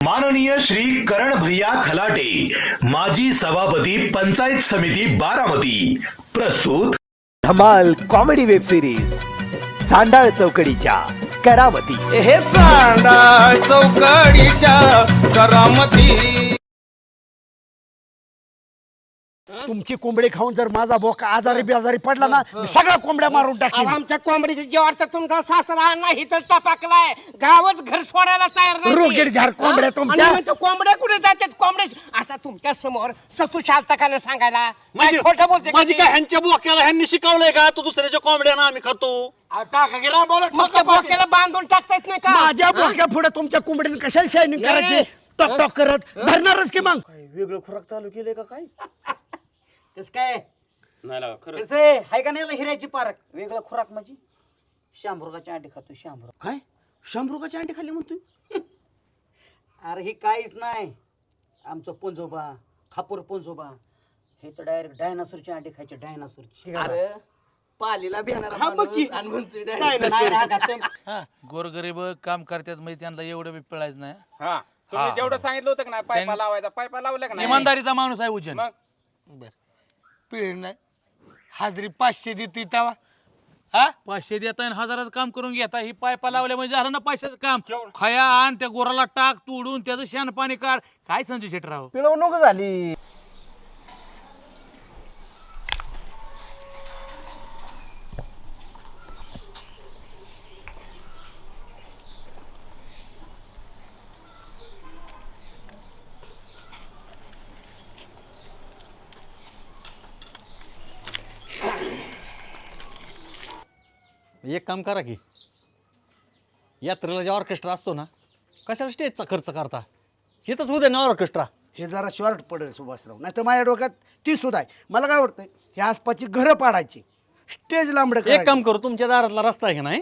माननीय श्री करण भैया खलाटे, माजी सभापती पंचायत समिती बारामती, प्रस्तुत धमाल कॉमेडी वेब सिरीज चांडाळ चौकडीच्या करामती। हे चांडाळ चौकडीच्या करामती। तुमची कोंबडी खाऊन जर माझा बोका आजारी बेजारी पडला ना, मी सगळ्या कोंबड्या मारून टाकेन। आमच्या कोंबडीच्या जेवारचा तुमचा सासरा नाही तर टपाकलाय, गावच घर सोडायला तयार नाही। रोगीट झार कोंबड्या तुमच्या। आणि म्हणतो कोंबड्या कुठे जातात कोंबड्या? आता तुमच्या समोर सतू शालता का नाही सांगायला? काय खोटं बोलते? माझी काय ह्यांच्या बोक्याला ह्यांनी शिकवलंय का तू दुसऱ्याच्या कोंबड्या ना आम्ही खातो? टाका गेला बोलत मग बोक्याला बांधून टाकता येत नाही का? माझ्या बोक्या पुढे तुमच्या कोंबडीने कशाला शायनिंग करायची? टॉक टॉक करत धरणारच की मग। वेगळं खुराक चालू केलंय का काय? कस काय नाही लागा खरं। कसं आहे हाय का नाही याला हिऱ्याची पारख वेगळा खुराक म्हणजे शामरुगाची अंडी खातो शामरुग। काय शंभरुगाची अंडी खाल्ली म्हणतोय? अरे ही काहीच नाही, आमचं पोंजोबा खापूर पोंजोबा हे तर डायरेक्ट डायनासोरची अंडी खायचे, डायनासोरची। अरे पालीला बिहानाला गोरगरीब काम करतात म्हणजे त्यांना एवढं बी पिळायचं नाही। हा तुम्ही जेवढं सांगितलं होतं का नाही पायपा लावायचा, पायपा लावल्या का नाही? इमानदारीचा माणूस आहे उजन। मग पिळे नाही हाजरी 500 देते तवा। हा 500 देता आणि 1000च काम करून घेता। ही पायपा लावल्या म्हणजे झालं ना पैशाचं काम। खया आण त्या गोराला टाक तोडून त्याचं शेण पाणी काढ। काय संजय शेटराव पिळवणूक झाली। एक काम करा की यात्रेला जे ऑर्केस्ट्रा असतो ना, कशाला स्टेजचा खर्च करता? हेच होऊ दे ना ऑर्केस्ट्रा। हे जरा शॉर्ट पडेल सुभाषराव, नाही तर माझ्या डोक्यात ती सुद्धा आहे। मला काय वाटतंय हे आसपासची घरं पाडायची, स्टेज लांबडं एक काम करू, तुमच्या दारातला रस्ता आहे की नाही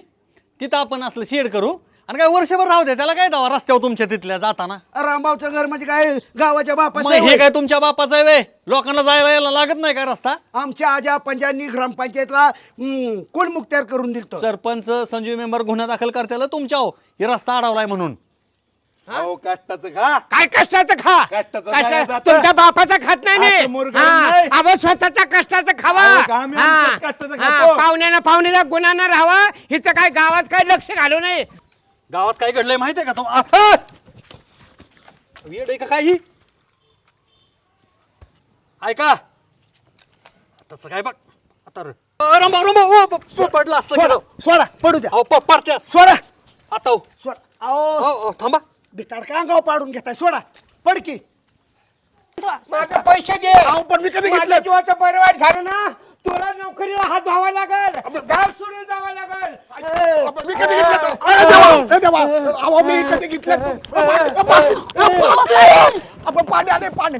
तिथं आपण असलं शेड करू आणि काय वर्षभर राहू दे, त्याला काय दावा रस्त्यावर तुमच्या तिथल्या जाताना। रामभाऊचं घर म्हणजे काय गावाच्या मग बापाचं हे आहे? काय तुमच्या बापाचं आहे वे? लोकांना जायला यायला लागत नाही का रस्ता? आमच्या आजा पंजांनी ग्रामपंचायतला कुल मुक्त्यार करून दिलतो। सरपंच संजीव मेंबर गुन्हा दाखल करताना तुमच्या हे रस्ता अडवलाय म्हणून। अहो कष्टाचं खा, काय कष्टाचं खा? कष्टाचं कष्टा- जायचं आता. तुमच्या बापाचं खात नाही मी। असं मुरगाळ नाही. अहो स्वतःच्या कष्टाचं खावा। अहो, आम्ही आमच्याच कष्टाचं खातो. पाहुण्याला गुन्हानं राहावा, हिचं काय गावात काय लक्ष घालू नये। गावात काय घडलंय माहितीये का तुम्हाला? वेड आहे का काही? ऐका आताच काय बघ आता पडलं असतं सोडा सोडा, पडू द्या, पडत्या सोडा आता हो. सोडा। अहो थांबा बिताड का अंगावर पाडून घेताय? सोडा, पडकी। माझे पैसे दे। पण मी कधी माझ्या घेतलं? जीवाचं परिवार झालं ना, तुला नोकरीला हात धुवावा लागल, गाव सोडून जावं लागल। मी कधी घेतलं? अरे देवा, हे देवा, अहो मी कधी घेतलं? आपण पाणी आले, पाणी।